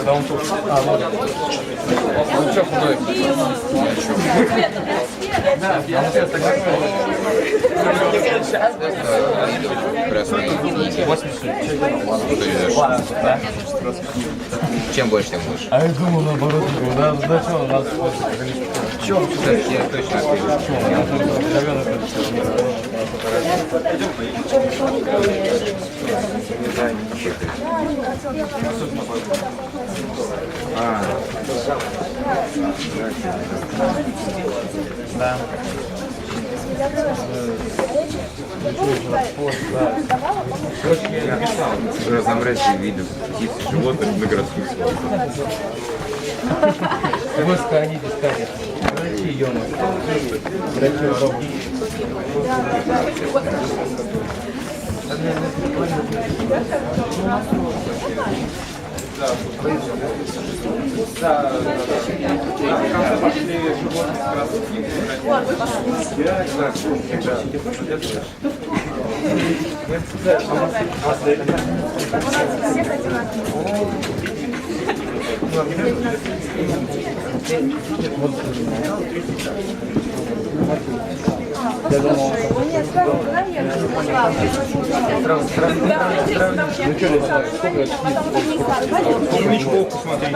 Да он тут. Вот. Он что худой? Чем больше, тем лучше. А я думал наоборот, зачем у нас в чем? Я точно Да. Я написал. Разнообразие видов птиц, животных на городских свободах. Вы сходите, скажете. Врачи, ё-моё. Врачи, врачи. Умничку, посмотри.